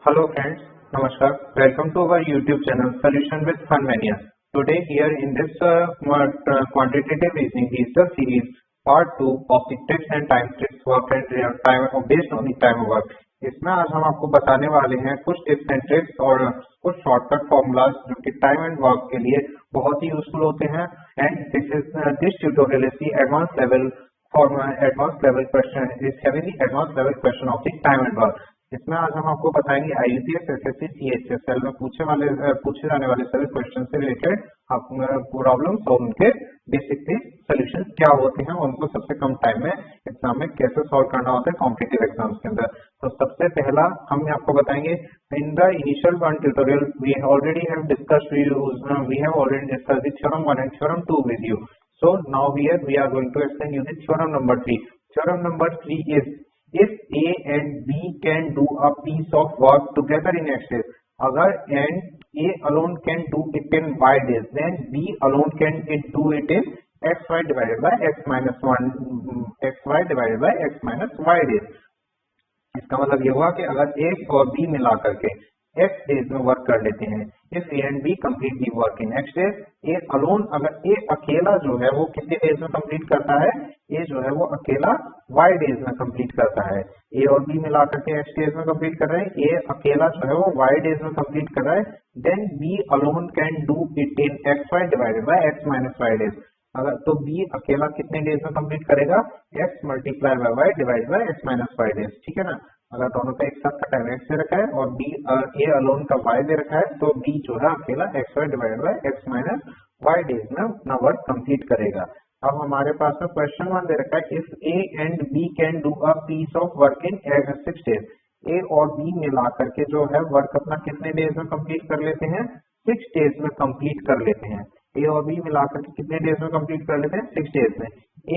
Hello friends, Namaskar. Welcome to our YouTube channel Solution with Fun Mania. Today here in this quantitative reasoning research series part 2 of the tricks and time tricks work and time based on the time of work. इसमें आज हम आपको बताने वाले हैं कुछ tips and tricks और कुछ शॉर्टकट फॉर्मूलाज जो कि टाइम एंड वर्क के लिए बहुत ही यूजफुल होते हैं and this tutorial is the advance level question is having the advance level question of the time and work. इसमें आज हम आपको बताएंगे IUPAS SSC CHSL में पूछे जाने वाले सभी क्वेश्चन से रिलेटेड प्रॉब्लम्स और उनके बेसिकली सोल्यूशन क्या होते हैं और उनको सबसे कम टाइम में एग्जाम में कैसे सॉल्व करना होता है कॉम्पिटिटिव एग्जाम्स के अंदर। तो सबसे पहला हम आपको बताएंगे in the initial one tutorial we already have discussed the theorem 1 and theorem 2 with you. So now here we are going to explain you the theorem number 3. Theorem number 3 is if A and B can do a piece of work together in X days, अगर and A alone can do it in Y days, then B alone can do it in XY divided by X minus 1 XY divided by X minus Y days. इसका मतलब ये हुआ कि अगर A और B मिला करके X डेज में वर्क कर लेते हैं, if A and B complete the work in X days, A alone अगर A अकेला जो है वो कितने डेज में कंप्लीट करता है, A जो है वो अकेला Y डेज में कंप्लीट करता है। A और B मिला करके X डेज में कंप्लीट कर रहे हैं, A अकेला जो है वो Y डेज में कंप्लीट कर रहा है, then B alone can do it in XY divided by X minus Y days. अगर तो B अकेला कितने डेज में कंप्लीट करेगा, X multiply by Y divide by X minus Y days. ठीक है ना, अगर दोनों का एक साथ का टाइम X दे रखा है और B A अलोन का Y दे रखा है तो B जो है अकेला XY divide by X minus Y days में अपना वर्क कंप्लीट करेगा। अब हमारे पास में क्वेश्चन 1 दे रखा है if A and B can do a piece of work in 6 days, A और B मिला करके जो है वर्क अपना कितने डेज में कंप्लीट कर लेते हैं, 6 डेज में कंप्लीट कर लेते हैं। A और B मिला करके कितने डेज में कंप्लीट कर लेते हैं, 6 डेज में।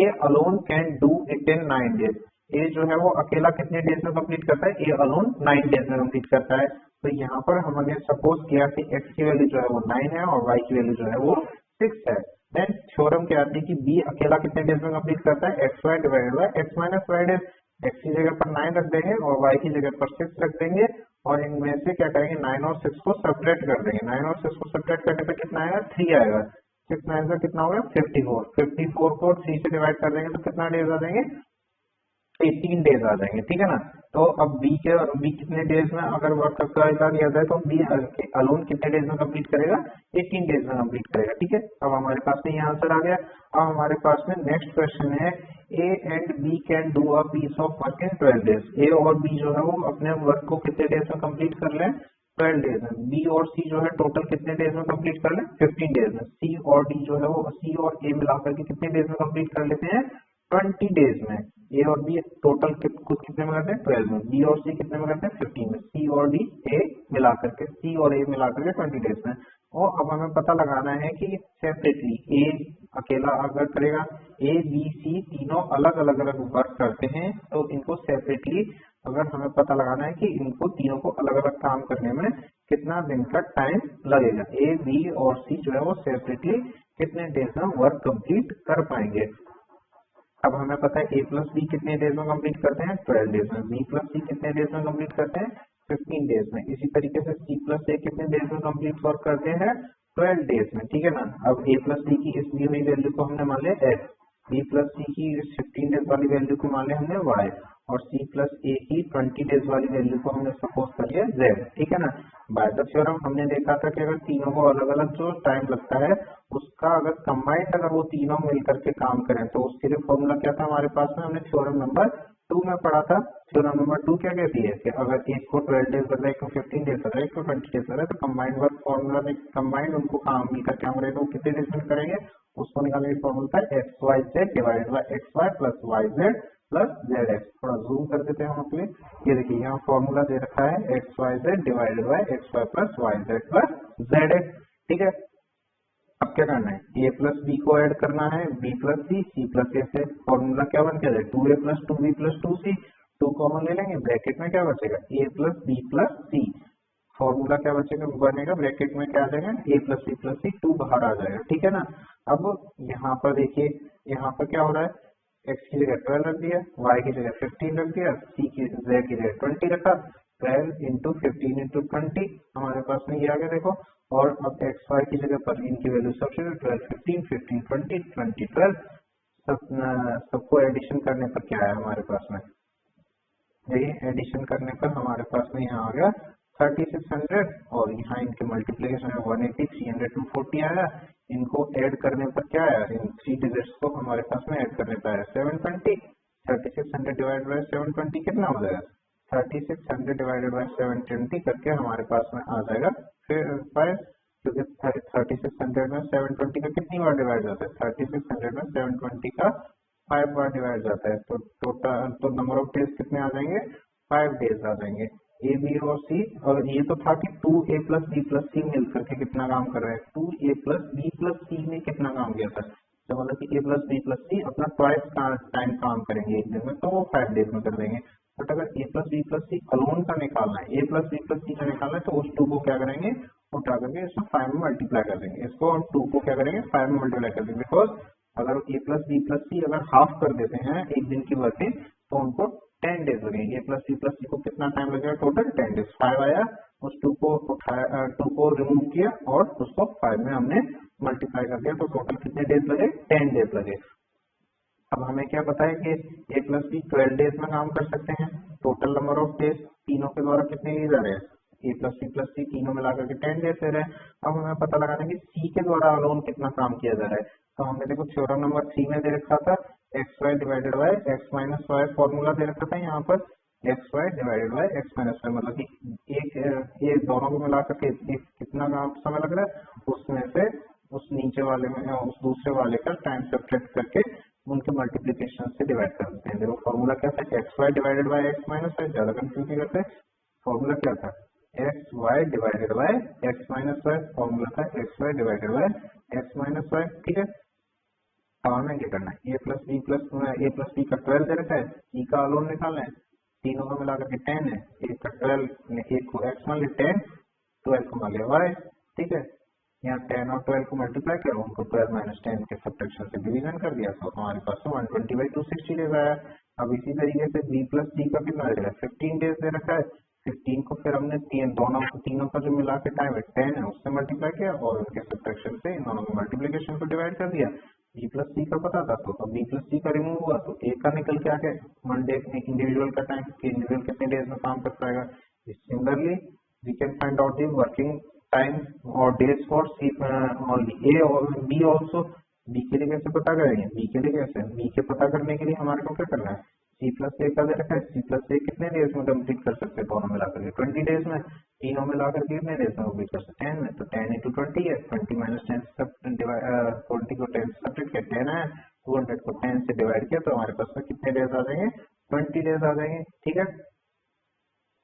A alone can do it in 9 days, A जो है वो अकेला कितने डेज में कंप्लीट करता है, A अलोन 9 डेज में कंप्लीट करता है। तो यहाँ पर हमने सपोज किया कि X की वैल्यू जो है वो 9 है और Y की वैल्यू जो है वो 6 है। देन थ्योरम क्या आती है कि B अकेला कितने डेज में कंप्लीट करता है, XY divided by X minus Y days. X की जगह पर 9 रख देंगे और Y की जगह पर 6 रख देंगे और इनमें से क्या करेंगे 9 और 6 को सेपरेट कर देंगे। 9 और 6 को सेपरेट करने पर कितना आएगा, 3 आएगा। 6 9 का कितना होगा, 54 को 3 से डिवाइड कर देंगे तो कितना डेज आ जाएंगे, 18 डेज आ जाएंगे। ठीक है ना, तो अब B कितने डेज में अगर वर्क करता दिया जाए तो B अलोन कितने डेज में कंप्लीट करेगा, 18 डेज में कंप्लीट करेगा। ठीक है, अब हमारे पास में ये आंसर आ गया। अब हमारे पास में नेक्स्ट क्वेश्चन है A and B can do a piece of work in 12 days. A और B जो है वो अपने वर्क को कितने डेज में कंप्लीट कर लें, 12 डेज में। B और C जो है टोटल कितने डेज में कंप्लीट कर लें, 15 डेज में। C और D जो है वो C और A मिलाकर के कितने डेज में कंप्लीट कर लेते हैं, 20 डेज में। A और B टोटल कितने में करते हैं, 12 में। B और C कितने में करते हैं, 15 में। C और D A मिलाकर के C और A मिलाकर के 20 डेज में। और अब हमें पता लगाना है कि सेपरेटली A अकेला अगर करेगा, A B C तीनों अलग अलग वर्क करते हैं तो इनको सेपरेटली अगर हमें पता लगाना है कि इनको तीनों को अलग अलग काम करने में कितना दिन का टाइम लगेगा। A B और C जो है वो सेपरेटली कितने डेज में वर्क कंप्लीट कर पाएंगे। अब हमें पता है A प्लस B कितने डेज में कंप्लीट करते हैं, 12 डेज में। B प्लस C कितने डेज में कंप्लीट करते हैं, 15 डेज में। इसी तरीके से C प्लस A कितने डेज में कंप्लीट वर्क करते हैं, 12 डेज में। ठीक है ना, अब A प्लस B की इस दी हुई वैल्यू को हमने मान लिया X, B प्लस C की 15 डेज वाली वैल्यू को मान लिया हमने Y और C प्लस A की 20 डेज वाली वैल्यू को हमने सपोज कर लिया Z। ठीक है ना, बाय द थ्योरम हमने देखा था कि अगर तीनों को अलग अलग जो टाइम लगता है उसका अगर कंबाइंड अगर वो तीनों मिलकर के काम करें तो उसके लिए फॉर्मूला क्या था हमारे पास में, हमने थ्योरम नंबर 2 में पढ़ा था। थ्योरम नंबर 2 क्या कहती है कि अगर एक को 12 डेज कर रहा है, एक को 15 डेज कर रहा है, एक को 20 डेज कर रहा है तो कंबाइंड वर्क फॉर्मूला में कंबाइंड उनको काम मिलकर क्या करेगा, वो कितने डेज में करेंगे, उसको निकालने की फॉर्मूला था XYZ divided by XY plus YZ plus ZX। थोड़ा जूम कर देते हैं हम अपने, ये देखिए यहाँ फॉर्मूला दे रखा है XYZ divided by XY plus YZ plus ZX। ठीक है, अब क्या करना है, A प्लस B को ऐड करना है, B plus C plus A से। फॉर्मूला क्या बन गया, 2A plus 2B plus 2C। 2 common ले लेंगे, ब्रैकेट में क्या बचेगा, A plus B plus C। Formula क्या बचेगा, बनेगा ब्रैकेट में क्या आ जाएगा, A plus B plus C, 2 बाहर आ जाएगा। ठीक है ना, अब यहाँ पर देखिए यहाँ पर क्या हो रहा है, X की जगह 12 रख दिया, Y की जगह 15 रख दिया, Z की जगह 20 रखा। 12 इंटू 15 इंटू 20 हमारे पास में ये आ गया देखो। और अब एक्स वाई की जगह पर इनकी वैल्यू सब्स्टिट्यूट 12 15 15 20 20 12 सबको एडिशन करने पर क्या है हमारे पास में, देखिए एडिशन करने पर हमारे पास में यहाँ आ गया 3600 और यहाँ इनके मल्टीप्लीकेशन है 180 300 240 आया। इनको ऐड करने पर क्या आया, इन 3 डिजिट्स को हमारे पास में ऐड करने पर आया 720। 3600 डिवाइडेड बाय 720 कितना हो जाएगा, 3600 डिवाइडेड बाय 720 करके हमारे पास में आ जाएगा फिर 5, क्योंकि 3600 में 720 का कितनी बार डिवाइड जाता है, 3600 में 720 का 5 बार डिवाइड जाता है। तो टोटल तो नंबर ऑफ डेज कितने आ जाएंगे, 5 डेज आ जाएंगे। ए बी और सी, और ये तो था कि 2a प्लस बी प्लस सी मिलकर के कितना काम कर रहा है, 2a प्लस बी प्लस सी में कितना काम किया था, तो मतलब कि a प्लस बी प्लस सी अपना ट्वाइस टाइम काम करेंगे एक दिन में, तो वो 5 डेज में कर देंगे। बट अगर a plus B plus C alone का निकालना है, a plus B plus C का निकालना है, तो उस 2 को क्या करेंगे, उठा करके इसको 5 में मल्टीप्लाई कर देंगे, इसको और 2 को क्या करेंगे 5 में मल्टीप्लाई कर देंगे। बिकॉज अगर a प्लस बी प्लस सी अगर हाफ कर देते हैं एक दिन की वर्किंग, तो उनको 10 डेज लगेंगे। a प्लस सी को कितना टाइम लगेगा, टोटल 10 डेज। 5 आया, उस 2 को उठाया, 2 को रिमूव किया और उसको 5 में हमने मल्टीप्लाई कर दिया, तो टोटल कितने डेज लगे, 10 डेज लगे। अब हमें क्या पता है कि a प्लस बी 12 डेज में काम कर सकते हैं। टोटल नंबर ऑफ डेज तीनों के द्वारा कितने लिए जा रहे हैं, a प्लस सी तीनों मिलाकर के 10 डेज दे रहे हैं। अब हमें पता लगाना है कि c के द्वारा अलोन कितना काम किया जा रहा है। तो हमने देखो थ्योरम नंबर 3 में दे रखा था x y divided by x minus y, formula दे रखा था यहाँ पर x y divided by x minus y, मतलब कि एक दोनों को मिलाकर के कितना समय लग रहा है, उसमें से उस नीचे वाले में उस दूसरे वाले का टाइम सब्ट्रैक्ट करके उनके मल्टीप्लीकेशन से डिवाइड कर देते हैं। देखो फॉर्मूला क्या था, x y divided by x minus y, ज्यादा कंफ्यूज नहीं करते। फॉर्मूला क्या था, x y divided by x minus y, formula था x y divided by x minus y. ठीक है, अब हमें क्या करना है, a प्लस बी का 12 दे रखा है, c का अलोन निकालना है, तीनों को मिलाकर के 10 है, एक का 12, एक को x मान लिया 10, 12 को मान लिया y। ठीक है, यहाँ 10 और 12 को मल्टीप्लाई करो, उनको 12 माइनस 10 के सब्ट्रैक्शन से डिवीजन कर दिया, तो हमारे पास 120/260 डेज आया। अब इसी तरीके से b प्लस c का कितना दे रखा है, 15 डेज दे रखा है। 15 को फिर हमने तीनों का जो मिला के टाइम है 10 है, उससे मल्टीप्लाई किया और उनके सब्ट्रैक्शन से इन दोनों को मल्टीप्लीकेशन को डिवाइड कर दिया। बी प्लस सी का पता था, तो बी प्लस सी का रिमूव हुआ, तो ए का निकल के आ गया 1 डे इंडिविजुअल का टाइम, कि इंडिविजुअल कितने डेज में काम कर पाएगा। Similarly we can find out the working time और days for C only, A और बी ऑल्सो। बी के लिए कैसे पता करेंगे, बी के लिए कैसे, बी के पता करने के लिए हमारे को क्या करना है, सी प्लस ए का दे रखा है, सी प्लस ए कितने डेज में कंप्लीट कर सकते हैं, दोनों मिलाकर के 20 डेज में, तीनों मिलाकर के कितने डेज में कंप्लीट कर सकते हैं 10 में, तो 10 इंटू 20 है, 20 माइनस 10 सब 20 को 10 से सब्ट्रैक्ट किया 10 है, 200 को 10 से डिवाइड किया, तो हमारे पास में कितने डेज आ जाएंगे, 20 डेज आ जाएंगे। ठीक है,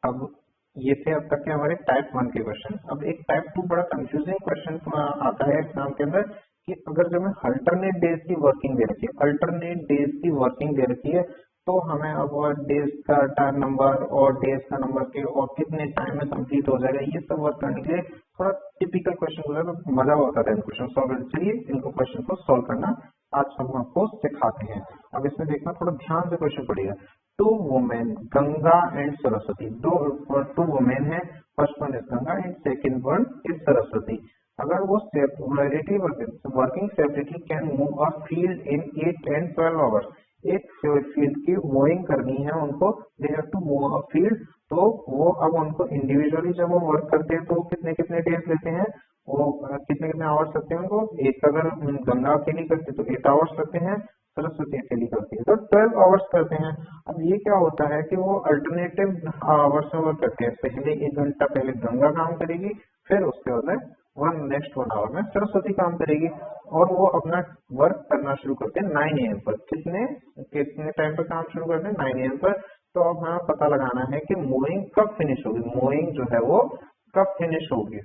अब ये थे अब तक के हमारे टाइप 1 के क्वेश्चन। अब एक टाइप 2 बड़ा कंफ्यूजिंग क्वेश्चन आता है एग्जाम के अंदर, कि अगर जो हमें अल्टरनेट डेज की वर्किंग दे रखी है, अल्टरनेट डेज की वर्किंग दे रखी है, तो हमें अब डेज का टाइम नंबर और डेज का नंबर के और कितने टाइम में कंप्लीट हो जाएगा, ये सब वर्क करने के लिए थोड़ा टिपिकल क्वेश्चन हो जाएगा, तो मजा आता है इन क्वेश्चन सॉल्व करने। चलिए इनको क्वेश्चन को सॉल्व करना आज हम आपको सिखाते हैं। अब इसमें देखना थोड़ा ध्यान से क्वेश्चन पड़ेगा। 2 women Ganga and Saraswati, two women है, first one is Ganga and second one is Saraswati. अगर वो working separately can move a field in 8 and 12 hours, एक फील्ड की मूविंग करनी है उनको, they have to move a field, तो वो अब उनको इंडिविजुअली जब वो वर्क करते हैं तो कितने कितने डेज लेते हैं, वो कितने कितने आवर्स लगते हैं उनको। एक अगर गंगा अकेली करते तो 8 आवर्स लगते हैं, सरस्वती अकेली करती है तो 12 आवर्स करते हैं। अब ये क्या होता है कि वो अल्टरनेटिव आवर्स में वर्क करते हैं, पहले 1 घंटा पहले गंगा काम करेगी, फिर उसके बाद नेक्स्ट 1 आवर में सरस्वती काम करेगी, और वो अपना वर्क करना शुरू करते हैं 9 AM पर। कितने टाइम पर काम शुरू करते हैं, 9 AM पर। तो अब हमें पता लगाना है कि मूविंग कब फिनिश होगी, मूविंग जो है वो कब फिनिश होगी।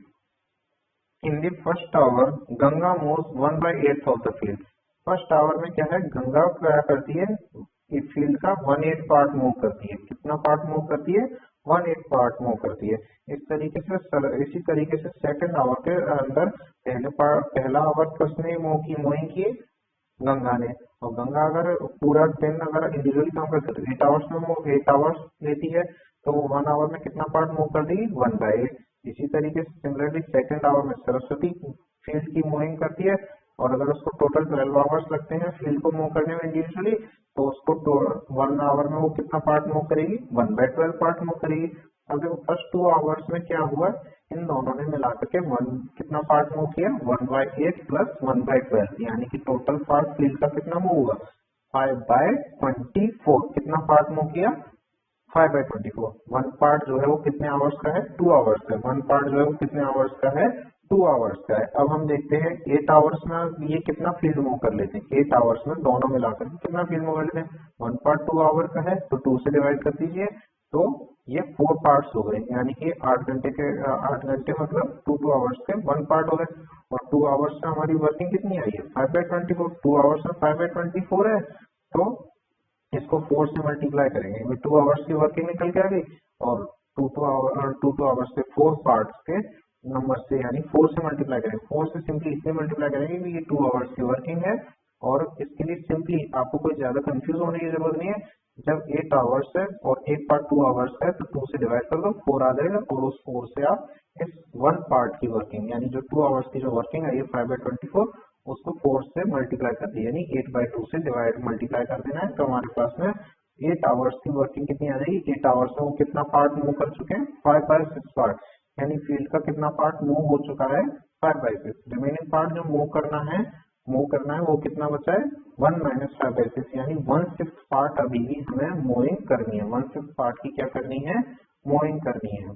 In the first hour Ganga moves 1/8 of the field. First hour में क्या है, गंगा क्या करती है, इस फील्ड का 1/8 पार्ट मूव करती है। कितना पार्ट मूव करती है, 1/8 पार्ट मूव करती है। इसी तरीके से सेकंड आवर के अंदर पहला आवर तो उसने मूविंग की गंगा ने, और गंगा अगर पूरा दिन अगर इंडिविजुअली काम करते तो 8 आवर्स में 8 आवर्स लेती है। तो 1 आवर में कितना पार्ट मूव कर देगी 1/8। इसी तरीके से सिमिलरली सेकंड आवर में सरस्वती फील्ड की मूविंग करती है, और अगर उसको टोटल 12 आवर्स लगते हैं फील्ड को मूव करने में इंडिविजुअली, तो उसको 1 आवर में वो कितना पार्ट मूव करेगी 1/12 पार्ट मूव करेगी। अब देखो फर्स्ट 2 आवर्स में क्या हुआ, इन दोनों ने मिलाकर के कितना पार्ट मूव किया 1/8 प्लस 1/12, यानी कि टोटल पार्ट फील्ड का कितना मूव हुआ 5/24। कितना पार्ट मूव किया 5/24। वन पार्ट जो है वो कितने आवर्स का है 2 आवर्स का। वन पार्ट जो है वो कितने आवर्स का है 2 आवर्स का है। अब हम देखते हैं 8 आवर्स में ये कितना फील्ड मूव कर लेते हैं। 8 आवर्स में दोनों मिलाकर के कितना फील्ड मूव कर लेते हैं। वन पार्ट 2 आवर का है तो 2 से डिवाइड कर दीजिए, तो ये 4 पार्ट्स हो गए, यानी कि 8 घंटे मतलब 2 आवर्स के 1 पार्ट हो गए। और 2 आवर्स में हमारी वर्किंग कितनी आई है 5/24। 2 आवर्स में 5/24 है, तो इसको 4 से मल्टीप्लाई करेंगे, 2 आवर्स की वर्किंग निकल के आ गई, और 2 आवर्स के 4 पार्ट्स के नंबर से यानी 4 से मल्टीप्लाई करेंगे। 4 से सिंपली इसलिए मल्टीप्लाई करेंगे कि ये 2 आवर्स की वर्किंग है, और इसके लिए सिंपली आपको कोई ज्यादा कंफ्यूज होने की जरूरत नहीं है। जब 8 आवर्स है और एक पार्ट 2 आवर्स का है तो 2 से डिवाइड कर दो, 4 आ जाएगा, और उस 4 से आप इस 1 पार्ट की वर्किंग यानी जो 2 आवर्स की जो वर्किंग है ये 5/24 उसको 4 से मल्टीप्लाई कर दी, यानी 8/2 से डिवाइड मल्टीप्लाई कर देना है। तो हमारे पास में 8 आवर्स की वर्किंग कितनी आ जाएगी। 8 आवर्स में वो कितना पार्ट मूव कर चुके हैं 5/6 पार्ट, यानी फील्ड का कितना पार्ट मूव हो चुका है 5/6। रिमेनिंग पार्ट जो मूव करना है वो कितना बचा है 1 - 5/6, यानी 1/6 पार्ट अभी भी हमें मूविंग करनी है। 1/6 पार्ट की क्या करनी है मूविंग करनी है।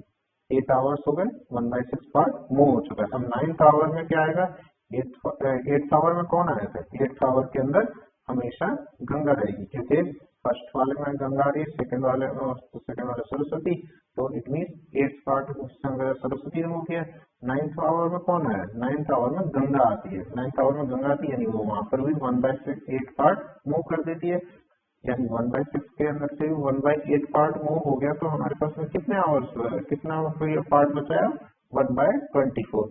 8 आवर्स हो गए, 1/6 पार्ट मूव हो चुका है। अब 9th आवर में क्या आएगा, 8th आवर में कौन आया था 8th आवर के अंदर हमेशा गंगा रहेगी, क्योंकि फर्स्ट वाले में गंगा आ रही है, सेकंड वाले सरस्वती, तो it mean 8th part Saraswati ने मूव किया। 9th आवर में कौन आया 9th आवर में गंगा आती है। 9th आवर में गंगा आती है, यानी वो वहां पर भी 1/6 8 पार्ट मूव कर देती है, यानी 1/6 के अंदर से 1/8 पार्ट मूव हो गया। तो हमारे पास में कितने आवर्स कितना पार्ट बचा 1/24।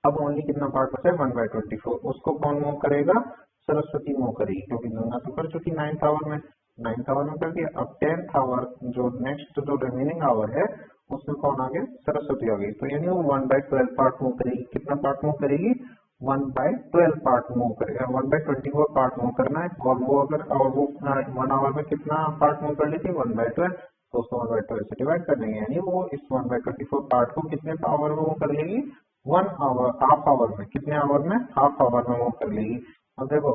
अब ओनली कितना पार्ट बचा है 1/24, उसको कौन मूव करेगा सरस्वती मूव करेगी, क्योंकि गंगा तो कर चुकी 9th आवर में, 9th आवर में कर दिया। अब 10th आवर जो नेक्स्ट जो रिमेनिंग आवर है उसमें कौन आ गया सरस्वती आ गई, तो यानी वो 1/12 पार्ट मूव करेगी। कितना पार्ट मूव करेगी 1/12 पार्ट मूव करेगा, 1/24 पार्ट मूव करना है। और वो 1 आवर में कितना पार्ट मूव कर लेती है 1/12, तो उसको 1/12 से डिवाइड कर देंगे, यानी वो इस 1/24 पार्ट को कितने आवर में मूव कर लेगी 1 आवर हाफ आवर में। कितने आवर में हाफ आवर में मूव कर लेगी। अब देखो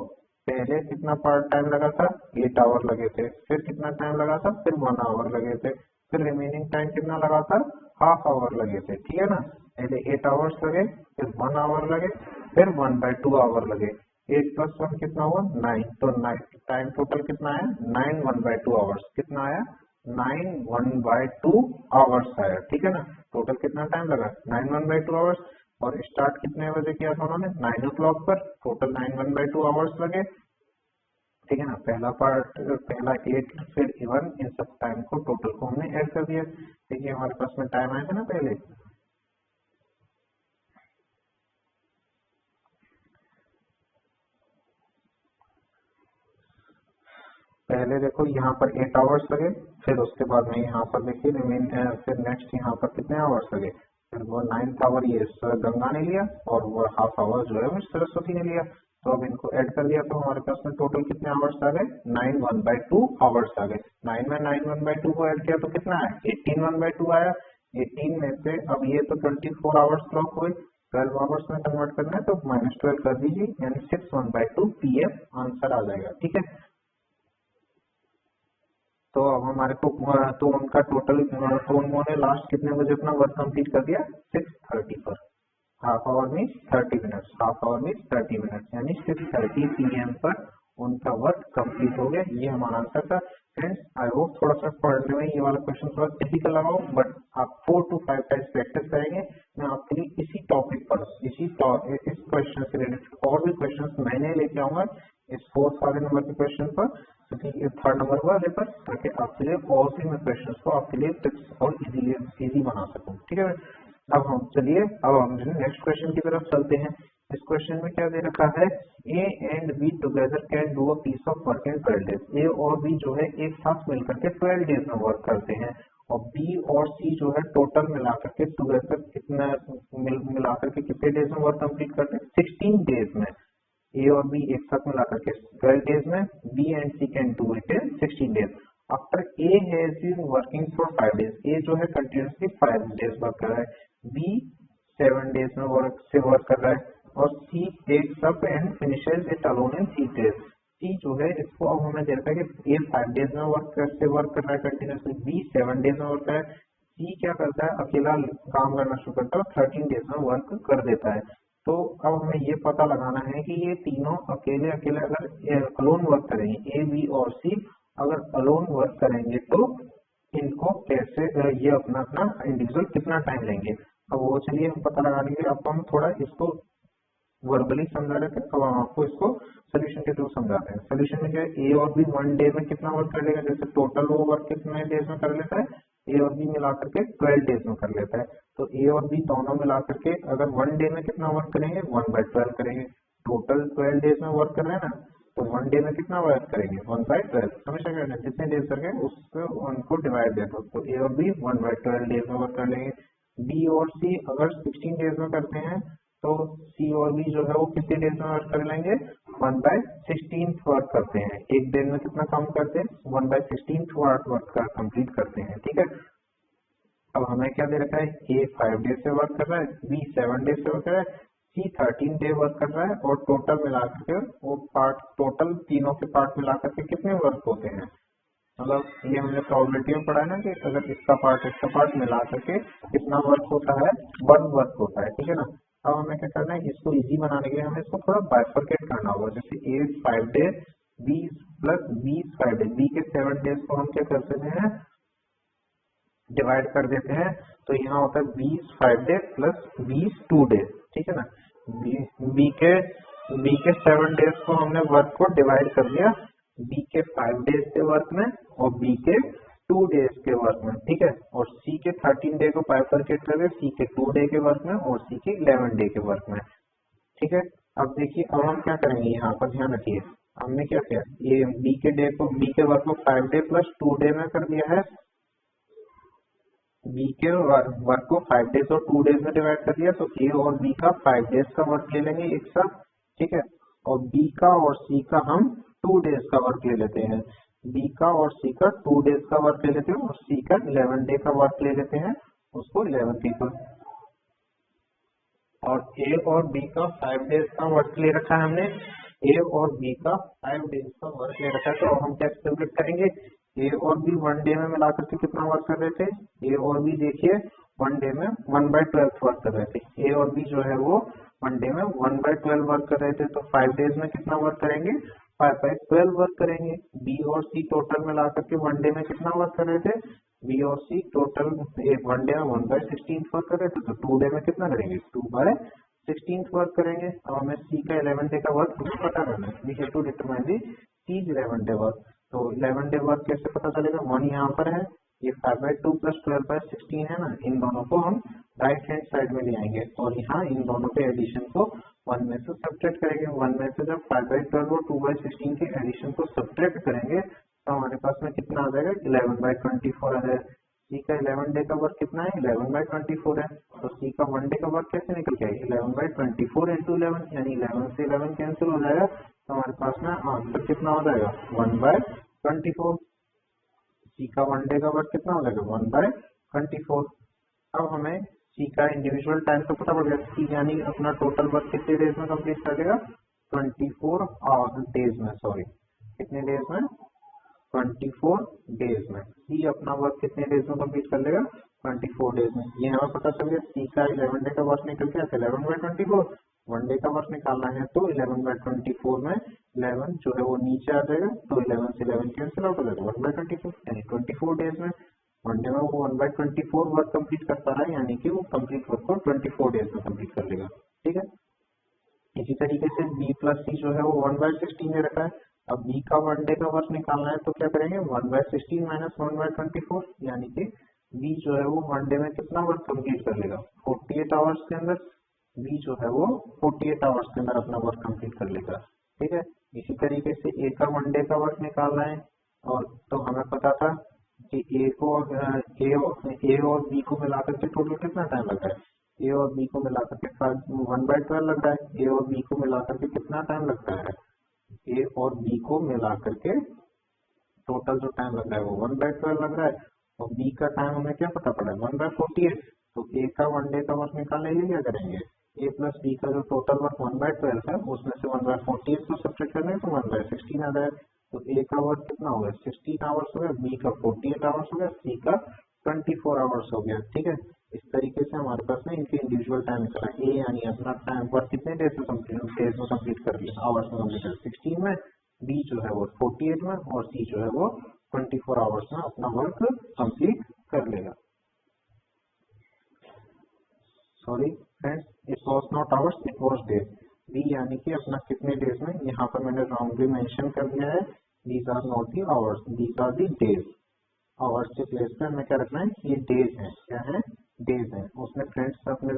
पहले कितना पार्ट टाइम लगा था 8 आवर लगे थे, फिर कितना टाइम लगा था फिर 1 आवर लगे थे, फिर रिमेनिंग टाइम कितना लगा था हाफ आवर लगे थे, ठीक है ना। पहले 8 आवर्स लगे, फिर 1 आवर लगे, फिर 1/2 आवर लगे। 8 + 1 कितना हुआ 9, तो 9 टाइम टोटल कितना आया 9 1/2 आवर्स। कितना आया 9 1/2 आवर्स आया, ठीक है ना। टोटल कितना टाइम लगा 9 1/2 आवर्स, और स्टार्ट कितने बजे किया था उन्होंने 9 o'clock पर। टोटल 9 1/2 आवर्स लगे, ठीक है ना। पहला 8 फिर 1, इन सब टाइम को टोटल को हमने ऐड कर दिया। देखिए हमारे पास में टाइम आया था ना पहले देखो यहाँ पर 8 आवर्स लगे, फिर उसके बाद में यहाँ पर देखिए फिर नेक्स्ट यहाँ पर कितने आवर्स लगे, फिर वो 9th आवर ये गंगा ने लिया, और वो हाफ आवर जो है वो सरस्वती ने लिया। तो अब इनको ऐड कर दिया, तो हमारे पास में टोटल कितने आवर्स आ गए 9 1/2 आवर्स आ गए। 9 में 9 1/2 को ऐड किया तो कितना आया 18 1/2 आया। 18 में से अब ये तो 24 आवर्स क्लॉक हुए, 12 आवर्स में कन्वर्ट करना है तो -12 कर दीजिए, यानी 6 1/2 PM आंसर आ जाएगा, ठीक है। तो अब हमारे को तो उनका टोटल तो उन्होंने लास्ट कितने बजे अपना वर्क कंप्लीट कर दिया 6:30 पर। हाफ आवर में 30 मिनट्स, हाफ आवर में 30 मिनट्स, यानी 6:30 PM पर उनका वर्क कंप्लीट हो गया। ये हमारा आंसर था। फ्रेंड्स आई होप थोड़ा सा पढ़ने में ये वाला क्वेश्चन थोड़ा डिफिकल्ट लगा हो, बट आप 4 to 5 टाइम्स प्रैक्टिस करेंगे। मैं आपके लिए इस क्वेश्चन से रिलेटेड और भी क्वेश्चन मैंने लेके आऊंगा इस 4th वाले नंबर के क्वेश्चन पर, क्योंकि 3rd नंबर वाले पर, ताकि आपके लिए और भी मैं क्वेश्चन को आपके लिए टिप्स और इजी बना सकूं, ठीक है। अब हम नेक्स्ट क्वेश्चन की तरफ चलते हैं। इस क्वेश्चन में क्या दे रखा है, A and B together can do a piece of work in 12 days. A और बी जो है एक साथ मिलकर के 12 डेज में वर्क करते हैं, और बी और सी जो है टोटल मिलाकर के टुगेदर कितना मिलाकर के कितने डेज में वर्क कंप्लीट करते हैं 16 डेज में। ए और बी एक साथ मिलाकर के 12 डेज में, B and C can do it in 16 days. After A has been working for 5 days, A जो है कंटिन्यूसली 5 डेज वर्क कर रहा है, बी 7 डेज में वर्क कर रहा है, और C takes up and finishes it alone in 3 days. C जो है इसको अब हमें देखा है कि ए 5 डेज में वर्क कर रहा है कंटिन्यूसली, बी 7 डेज में वर्क कर रहा है, सी क्या करता है अकेला काम करना शुरू करता है और 13 डेज में वर्क कर देता है। तो अब हमें ये पता लगाना है कि ये तीनों अकेले अकेले अगर अलोन वर्क करेंगे, ए बी और सी अगर अलोन वर्क करेंगे तो इनको कैसे ये अपना अपना इंडिविजुअल कितना टाइम लेंगे। अब वो चलिए हम पता लगा लेंगे। अब हम थोड़ा इसको वर्बली समझा रहे थे, अब हम आपको इसको सोल्यूशन के थ्रू समझाते हैं। सोल्यूशन में क्या है, ए और बी 1 डे में कितना वर्क कर लेगा, जैसे टोटल वो वर्क कितने डेज में कर लेता है, ए और बी मिलाकर के 12 डेज में कर लेता है। तो ए और बी दोनों मिलाकर के अगर 1 डे में कितना वर्क करेंगे 1/12 करेंगे। टोटल 12 डेज में वर्क कर रहे हैं ना, तो 1 डे में कितना वर्क करेंगे 1/12। हमेशा कहना है जितने डेज करके उसको उनको डिवाइड दे दो, तो ए और बी 1/12 डेज में वर्क कर लेंगे। बी और सी अगर 16 डेज में करते हैं तो सी और बी जो है वो कितने डेज में वर्क कर लेंगे 1/16 वर्क करते हैं। एक दिन में कितना काम करते हैं 1/16 वर्क कंप्लीट करते हैं। ठीक है, अब हमें क्या दे रखा है, ए 5 डेज से वर्क कर रहा है, बी 7 डेज से वर्क कर रहा है, सी 13 डे वर्क कर रहा है, और टोटल मिलाकर के वो पार्ट टोटल तीनों के पार्ट मिलाकर के कितने वर्क होते हैं। मतलब ये हमने प्रोबेबिलिटी में पढ़ा है ना कि अगर इसका पार्ट मिला करके कितना वर्क होता है 1 वर्क होता है। ठीक है ना, अब हमें क्या करना है, इसको इजी बनाने के लिए हमें इसको थोड़ा बाइफरकेट करना होगा। जैसे A 5 days, B plus B 5 days, B के 7 डेज को हम क्या कर सकते हैं डिवाइड कर देते हैं, तो यहाँ होता है 20 5 डेज प्लस 20 2 डेज। ठीक है ना, बी के 7 डेज को हमने वर्क को डिवाइड कर दिया बी के 5 डेज के वर्क में और बी के 2 डेज के वर्क में। ठीक है, और सी के 13 डे को बाइफरकेट कर दिया सी के 2 डे के वर्क में और सी के 11 डे के वर्क में। ठीक है, अब देखिए अब हम क्या करेंगे, यहाँ पर ध्यान रखिए हमने क्या किया, ये बी के वर्क को 5 डे प्लस 2 डे में कर दिया है, बी के वर्क को 5 डेज और 2 डेज में डिवाइड कर दिया, तो ए और बी का 5 डेज का वर्क ले लेंगे एक साथ। ठीक है, और बी का और सी का हम 2 डेज का वर्क ले लेते हैं, बी का और सी का 2 डेज का वर्क ले लेते हैं और सी का 11 डे का वर्क ले लेते हैं, उसको 11 पीपल। और ए और बी का 5 डेज का वर्क ले रखा है हमने, ए और बी का 5 डेज का वर्क ले रखा है, तो हम क्या कैलकुलेट करेंगे, ए और बी 1 डे में मिलाकर के कितना वर्क कर रहे थे, ए और बी देखिए 1 डे में 1/12 वर्क कर रहे थे, ए और बी जो है वो 1 डे में 1/12 वर्क कर रहे थे, तो 5 डेज में कितना वर्क करेंगे 5/12 वर्क करेंगे। बी और सी टोटल मिलाकर के 1 डे में कितना वर्क कर रहे थे, बी और सी टोटल 1 डे में 1/16 वर्क कर रहे थे, तो 2 डे में कितना करेंगे 2/16 वर्क करेंगे। अब हमें सी का 11 डे का वर्क पता करना है, we have to determine the C 11 day work. तो 11 डे वर्क कैसे पता चलेगा, 1 यहाँ पर है, ये 5/2 प्लस 12/16 है ना, इन दोनों को हम राइट हैंड साइड में ले आएंगे और यहाँ इन दोनों के एडिशन को 1 में से सब्ट्रैक्ट करेंगे। 1 में से जब 5/12 और 2/16 के एडिशन को सब्ट्रैक्ट करेंगे तो हमारे पास में कितना आ जाएगा 11/24 आ जाएगा। सी का 11 डे का वर्क कितना है 11/24 है, तो सी का 1 डे का वर्क कैसे निकल के आएगा 11/24 into 11, यानी 11 से 11 कैंसिल हो जाएगा, तो हमारे पास में आंसर कितना हो जाएगा 1/24। सी का 1 डे का वर्क कितना हो जाएगा 1/24। अब हमें सी का इंडिविजुअल टाइम तो पता पड़ गया, सी यानी अपना टोटल वर्क कितने डेज में कंप्लीट कर देगा 24 डेज में, सॉरी कितने डेज में 24 डेज में। सी अपना वर्क कितने डेज में कंप्लीट कर लेगा 24 डेज में। ये हमें पता चल गया सी का 11 डे का वर्क निकल गया 11/24, 1 डे का वर्क निकालना है तो 11/24 में 11 जो है वो नीचे आ जाएगा, तो 11 से 11 कैंसिल आउट हो जाएगा 1/24, यानी 24 डेज में 1 डे में वो 1/24 वर्क कंप्लीट कर पा रहा है, यानी कि वो कंप्लीट वर्क को 24 डेज में कंप्लीट कर लेगा। ठीक है, इसी तरीके से बी प्लस सी जो है वो 1/16 में रखा है। अब बी का 1 डे का वर्क निकालना है तो क्या करेंगे 1/16 माइनस 1/24, यानी कि बी जो है वो 1 डे में कितना वर्क कंप्लीट कर लेगा 48 आवर्स के अंदर, बी जो है वो 48 आवर्स के अंदर अपना वर्क कंप्लीट कर लेगा। ठीक है, इसी तरीके से ए का 1 डे का वर्क निकालना है, और तो हमें पता था कि ए और बी को मिलाकर के टोटल कितना टाइम लग रहा है। ए और बी को मिलाकर के 1/12 लग रहा है। ए और बी को मिलाकर के कितना टाइम लगता है, ए और बी को मिलाकर के टोटल जो टाइम लग रहा है वो 1/12 लग रहा है। और बी का टाइम हमें क्या पता पड़ा है 1/48। तो ए का 1 डे का वर्क निकालने के लिए क्या करेंगे, ए प्लस बी का जो टोटल वर्क 1/12 है उसमें से 1/48 तो सब्ट्रैक्ट करना है तो 1/16 आ जाए। तो ए का वर्क कितना हो गया 16 आवर्स हो गया, बी का 48 आवर्स हो गया, सी का 24 आवर्स हो गया। ठीक है, इस तरीके से हमारे पास में इनके इंडिविजुअल टाइम निकला। ए यानी अपना टाइम वर्क कितने डेज में कंप्लीट कर लिया, आवर्स में कंप्लीट कर 16 में, बी जो है वो 48 में, और सी जो है वो 24 आवर्स में अपना वर्क कंप्लीट कर लेगा। Sorry friends, it was not hours, it was days. B यानी कि अपना कितने डेज में, यहाँ पर मैंने रॉन्गली मेंशन कर दिया है, these are not the hours, these are the days. Hours के प्लेस पे हमें क्या रखना है, ये डेज है, क्या है, डेज है। उसमें फ्रेंड्स अपने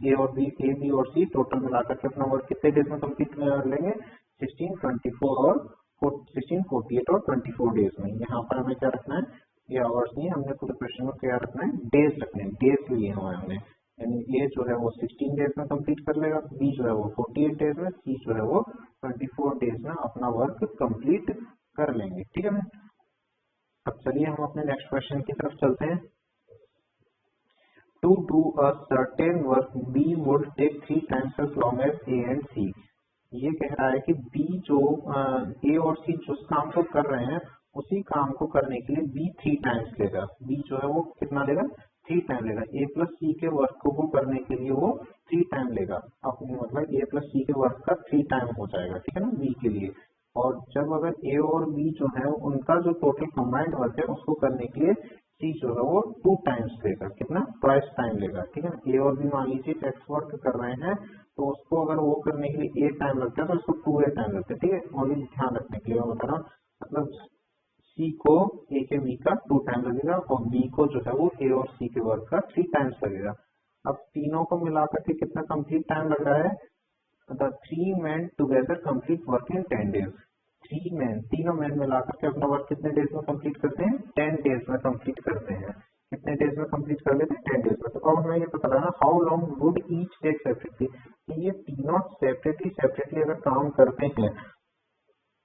ए और बी और सी टोटल मिलाकर के अपना वर्क कितने डेज में कंप्लीट कर लेंगे, 16, 24 और 16, 48 और 24 डेज में। यहाँ पर हमें क्या रखना है, ये आवर्स नहीं, हमने पूरे क्वेश्चन में क्या रखना है, डेज रखने हैं, डेज लिए हुए हमने। यानी ए जो है वो 16 डेज में कंप्लीट कर लेगा, बी जो है वो 48 डेज में, सी जो है वो 24 डेज में अपना वर्क कंप्लीट कर लेंगे। ठीक है। अब चलिए हम अपने नेक्स्ट क्वेश्चन की तरफ चलते हैं। To do a certain work B would take 3 times as long as A and C. ये कह रहा है कि बी जो ए और सी जिस काम को कर रहे हैं उसी काम को करने के लिए बी 3 times लेगा। बी जो है वो कितना लेगा, 3 टाइम लेगा। ए प्लस सी के वर्क को करने के लिए वो 3 टाइम लेगा। अब मतलब ए प्लस सी के वर्क का 3 टाइम हो जाएगा, ठीक है ना, बी के लिए। और जब अगर ए और बी जो है उनका जो टोटल कंबाइंड वर्क है उसको करने के लिए सी जो है वो 2 टाइम्स लेगा, कितना, ट्वाइस टाइम लेगा। ठीक है ना, ए और बी मान लीजिए एक्स वर्क कर रहे हैं तो उसको अगर वो करने के लिए ए टाइम लगता है तो उसको 2a टाइम लगता है। ठीक है, और ध्यान रखने के लिए मैं बता रहा हूँ, मतलब सी को ए के बी का 2 टाइम लगेगा और बी को जो है वो ए और सी के वर्क का 3 टाइम्स लगेगा। अब तीनों को मिलाकर के कितना कंप्लीट टाइम लग रहा है, the 3 men together complete work in 10 days। 3 men, तीनों मैन मिलाकर के अपना वर्क कितने डेज में कंप्लीट करते हैं, 10 डेज में कंप्लीट करते हैं। कितने डेज में कंप्लीट कर लेते हैं, 10 डेज में। तो अब हमें ये पता लगा how long would each take separately. ये तीनों सेपरेटली अगर काम करते हैं,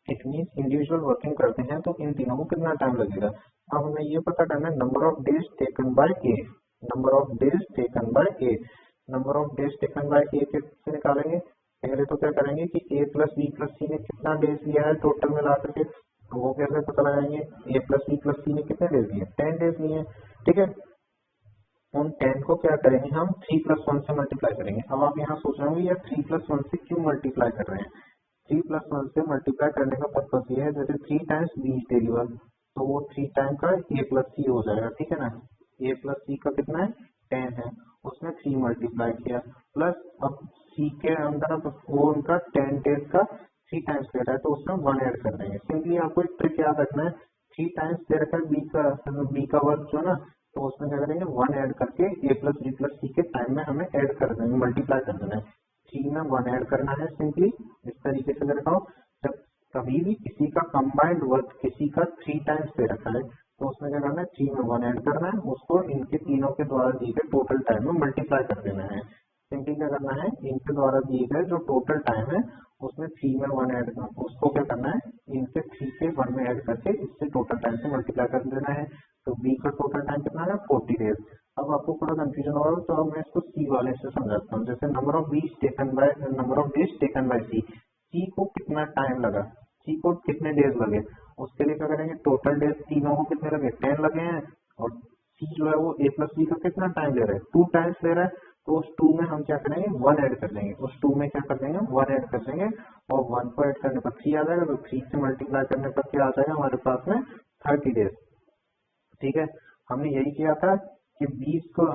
इट मीन्स इंडिविजुअल वर्किंग करते हैं, तो इन तीनों को कितना टाइम लगेगा। अब हमें ये पता करना है number of days taken by A, number of days taken by A. Number of days taken by A कैसे निकालेंगे, पहले तो क्या करेंगे कि A plus B plus C ने कितना डेज लिया है टोटल मिला करके, तो वो कैसे पता लगाएंगे, ए प्लस बी प्लस सी ने कितने डेज लिए, 10 डेज लिए। ठीक है, उन 10 को क्या करेंगे हम 3+1 से मल्टीप्लाई करेंगे। अब आप यहाँ सोच रहे होंगे यार 3+1 से क्यों मल्टीप्लाई कर रहे हैं। 3+1 से मल्टीप्लाई करने का पर्पज ये है, जैसे 3 टाइम्स बी डेली वर्क, तो वो 3 टाइम का ए प्लस सी हो जाएगा। ठीक है ना, ए प्लस सी का कितना है, 10 है, उसमें 3 मल्टीप्लाई किया, प्लस अब सी के अंदर अब वो उनका 10 डेज का 3 टाइम्स ले रहा है तो उसमें 1 ऐड कर देंगे। सिंपली आपको एक ट्रिक याद रखना है, 3 टाइम्स दे रखा है बी का वर्क जो ना, तो उसमें क्या करेंगे 1 ऐड करके ए प्लस बी प्लस सी के टाइम में हमें ऐड कर देंगे, मल्टीप्लाई कर देना है। 3 में 1 ऐड करना है, सिंपली इस तरीके से करता हूँ। जब कभी भी किसी का कंबाइंड वर्क किसी का 3 टाइम्स दे रखा है तो उसमें क्या करना है 3 में 1 ऐड करना है, उसको इनके तीनों के द्वारा दिए गए टोटल टाइम में मल्टीप्लाई कर देना है। सिंपली क्या करना है, इनके द्वारा दिए गए जो टोटल टाइम है उसमें 3 में 1 ऐड करना, उसको क्या करना है इनके 3 से 1 में ऐड करके इससे टोटल टाइम से मल्टीप्लाई कर देना है। तो बी का टोटल टाइम कितना है, 40 डेज। अब आपको थोड़ा कंफ्यूजन हो रहा है तो अब मैं इसको सी वाले से समझाता हूँ। जैसे number of days taken by C, C को कितना टाइम लगा, सी को कितने डेज लगे, उसके लिए क्या करेंगे टोटल डेज तीनों को कितने लगे, 10 लगे हैं, और सी जो है वो ए प्लस बी का कितना टाइम ले रहा है, 2 टाइम्स ले रहा है, तो उस 2 में हम क्या करेंगे 1 ऐड कर देंगे, उस 2 में क्या कर देंगे 1 ऐड कर देंगे, और 1 को ऐड करने पर 3 आ जाएगा, तो 3 से मल्टीप्लाई करने पर क्या आ जाएगा हमारे पास में 30 डेज। ठीक है, हमने यही किया था कि 20 को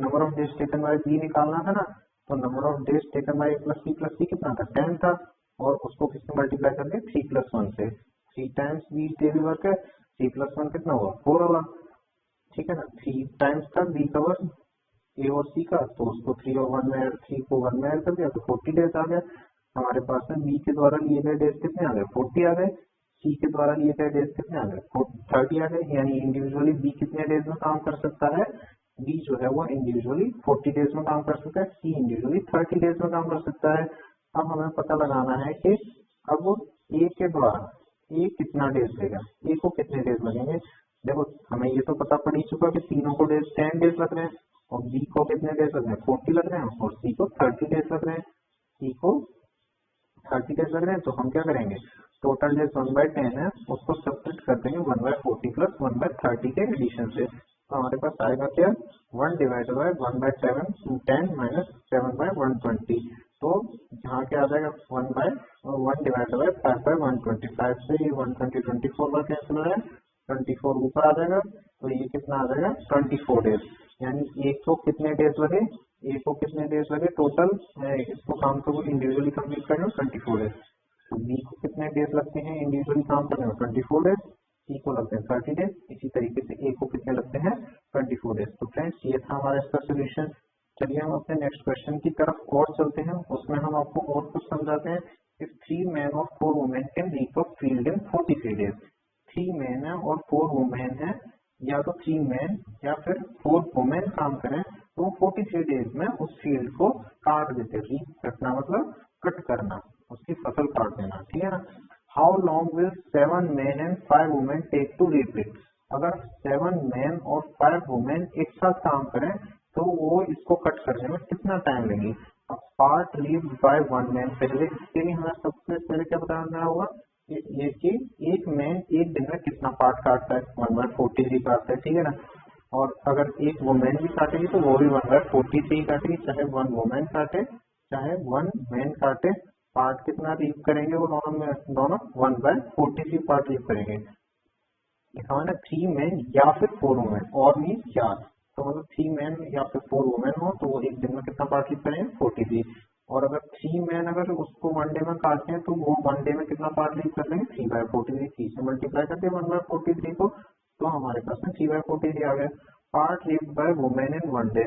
number of days taken by B निकालना था ना, तो number of days taken by A plus C कितना था, 10 था, और उसको किससे मल्टीप्लाई करके 3+1 से। 3 टाइम्स बी डेली वर्क है, 3+1 कितना हुआ 4 होगा। ठीक है ना, 3 टाइम्स था बी का वर्क ए और सी का, तो उसको 3 और 1 में 3 को 1 में ऐड कर दिया तो 40 डेज आ गया हमारे पास में। बी के द्वारा लिए गए डेज कितने आ गए, 40 आ गए। सी के द्वारा लिए गए डेज कितने आ गए, 30 आ गए। यानी इंडिविजुअली बी कितने डेज में काम कर सकता है, बी जो है वो इंडिविजुअली 40 डेज में काम कर सकता है, सी इंडिविजुअली 30 डेज में काम कर सकता है। अब हमें पता लगाना है कि अब ए के द्वारा ए कितना डेज लेगा, ए को कितने डेज लगेंगे। देखो हमें ये तो पता पड़ ही चुका कि तीनों को 10 डेज लग रहे हैं, और बी को कितने डेज लग रहे हैं, 40 लग रहे हैं, और सी को 30 डेज लग रहे हैं। सी को 30 डेज लग रहे हैं, तो हम क्या करेंगे, टोटल डेज 1/10 है, उसको सब्ट्रैक्ट कर देंगे 1/40 प्लस 1/30 के एडिशन से। तो हमारे पास आएगा क्या, 1 डिवाइडेड बाय 1/7 10 माइनस 7/120। तो यहाँ क्या आ जाएगा, 1 डिवाइडेड बाय 5/125 से ये 120 24 बार कैंसिल हो रहा है, 24 ऊपर आ जाएगा, तो ये कितना आ जाएगा 24 डेज। यानी एक को कितने डेज लगे, ए को कितने डेज लगे टोटल, इसको काम को इंडिविजुअली कंप्लीट करने में 24 डेज। तो बी को कितने डेज लगते हैं इंडिविजुअली काम करने में 24 डेज, सी को लगते हैं 30 डेज, इसी तरीके से ए को कितने लगते हैं 24 डेज। तो फ्रेंड्स ये था हमारा इसका सोल्यूशन। चलिए हम अपने नेक्स्ट क्वेश्चन की तरफ और चलते हैं, उसमें हम आपको और कुछ समझाते हैं। इफ 3 men और 4 women can reach a field in 43 days, 3 men है और 4 women है, या तो 3 men या फिर 4 women काम करें तो 43 डेज में उस फील्ड को काट देते। रीप कटना मतलब कट करना, उसकी फसल काट देना, ठीक है ना। How long will 7 men and 5 women take to reap it. अगर 7 men और 5 women एक साथ काम करें तो वो इसको कट करने में कितना टाइम लेगी। अब पार्ट रीप बाय 1 man, पहले इसके लिए हमें सबसे पहले क्या बताना होगा, ये कि एक मैन एक दिन में कितना पार्ट काटता है, 1/43 काटता है, ठीक है ना। और अगर एक वुमेन भी काटेगी तो वो भी 1/43 काटेगी, चाहे 1 वुमेन काटे चाहे 1 मैन काटे, पार्ट कितना रीप करेंगे वो दोनों 1/43 पार्ट रीप करेंगे। लिखा हुआ ना 3 मैन या फिर 4 वुमेन, और भी 4, तो मतलब 3 मैन या फिर 4 वुमेन हो तो वो एक दिन में कितना पार्ट रीप करेंगे 43। और अगर 3 मैन अगर उसको 1 डे में काटते हैं तो वो 1 डे में कितना पार्ट रीप कर लेंगे 3/43, 3 से मल्टीप्लाई करते हैं 1/43 को, तो हमारे पास में 3/43 आ गया। Part reap by women in 1 day,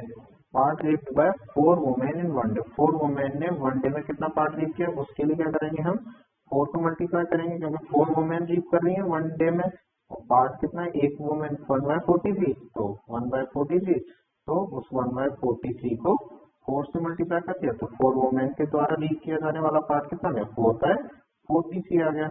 part reap by 4 women in 1 day, 4 women ने 1 डे में कितना पार्ट रीप किया, उसके लिए क्या करेंगे हम 4 को मल्टीप्लाई करेंगे, क्योंकि 4 वुमेन रीप कर रही है 1 डे में, और पार्ट कितना है एक वुमेन 1/43, तो 1/43, तो उस 1/43 को 4 से मल्टीप्लाई कर दिया, तो 4 वुमेन के द्वारा रीड किया जाने वाला पार्ट कितना है 4/43 आ गया।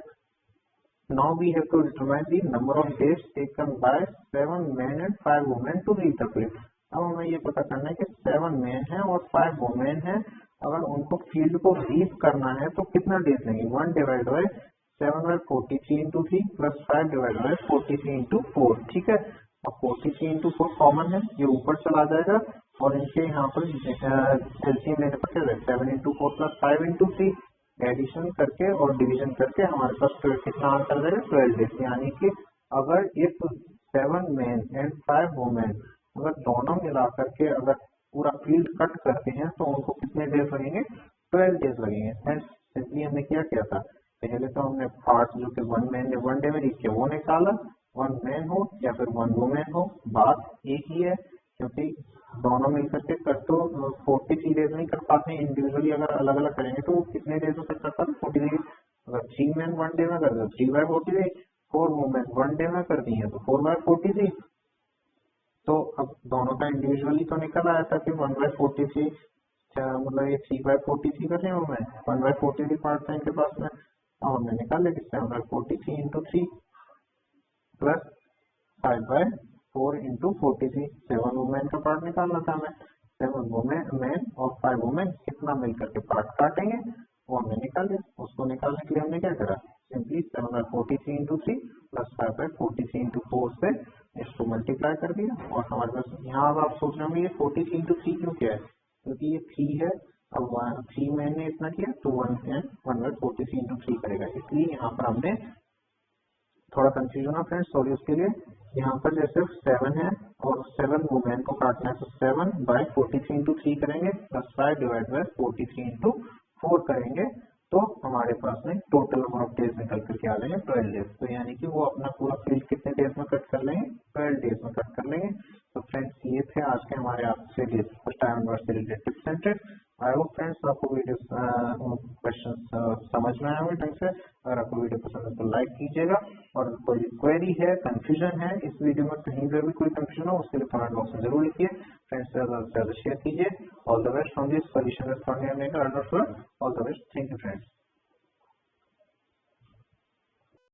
Now we have to determine the number of days taken by 7 men and 5 women to reach the field. अब हमें ये पता करना है कि 7 men है और 5 women है, अगर उनको फील्ड को रीच करना है तो कितना डेज लेंगे, 1 divide by 7/43 into 3 plus 5 divide by 43 into 4, ठीक है। अब 43 इंटू 4 कॉमन है, ये ऊपर चला जाएगा, और इनके यहाँ पर एलसीएम लेने पर क्या है 7 इंटू 4 प्लस 5 इंटू 3, एडिशन करके और डिवीजन करके हमारे पास कितना आंसर देगा 12 डेज। यानी कि अगर इफ 7 men and 5 women अगर दोनों मिला करके अगर पूरा फील्ड कट करते हैं तो उनको कितने डेज लगेंगे 12 डेज लगेंगे। एंड सिंपली हमने क्या किया था, पहले तो हमने पार्ट जो कि 1 man ने 1 डे में रीच किया वो निकाला, 1 man हो या फिर 1 woman हो बात एक ही है, क्योंकि दोनों मिलकर के कर तो 43 डेज में ही कर पाते हैं, इंडिविजुअली अगर अलग अलग करेंगे तो कितने डेज में कर सकता है 43। अगर 3 मैन 1 डे में कर दो 3/43, 4 वुमेन 1 डे में कर दी है तो 4/43। तो अब दोनों का इंडिविजुअली तो निकल आया था कि 1/43, मतलब ये 3/43 कर रहे हैं मैं 1/43 पार्ट था इनके पास में, और हमने निकाल लिया 7/43 इंटू 3 प्लस 5/4 इंटू 43, 7 वुमेन का पार्ट निकालना था हमें, 7 वुमेन और 5 वुमेन कितना मिलकर के पार्ट काटेंगे वो हमने निकाल लिया। उसको निकालने के लिए हमने क्या करा, सिंपली 7/43 इंटू 3 प्लस 5/43 इंटू 4 से इसको मल्टीप्लाई कर दिया, और हमारे पास यहाँ अब आप सोच रहे होंगे ये 43 इंटू 3 क्यों किया है, क्योंकि ये 3 है, अब 3 मैन ने इतना किया तो 1/43 इंटू 3 करेगा, इसलिए यहाँ पर हमने थोड़ा कंफ्यूजन है फ्रेंड्स, सॉरी उसके लिए। यहाँ पर जैसे 7 है और 7 वुमेन को काटना है तो 7/43 इंटू 3 करेंगे प्लस 5 डिवाइड बाय 43 इंटू 4 करेंगे, तो हमारे पास में टोटल नंबर ऑफ डेज निकल करके आ जाएंगे 12 डेज। तो यानी कि वो अपना पूरा फील्ड कितने डेज में कट कर लेंगे 12 डेज में कट कर लेंगे। तो फ्रेंड्स ये थे आज के हमारे आपसे फर्स्ट टाइम से related tips and tricks. I hope friends आपको वीडियो क्वेश्चन समझ में आया होंगे ढंग से। अगर आपको वीडियो पसंद है तो लाइक कीजिएगा, और कोई क्वेरी है, कंफ्यूजन है इस वीडियो में, कहीं पर भी कोई कंफ्यूजन हो उसके लिए कमेंट बॉक्स में जरूर लिखिए। फ्रेंड्स से ज्यादा शेयर कीजिए। All the best from this solution all the best. Thank you friends.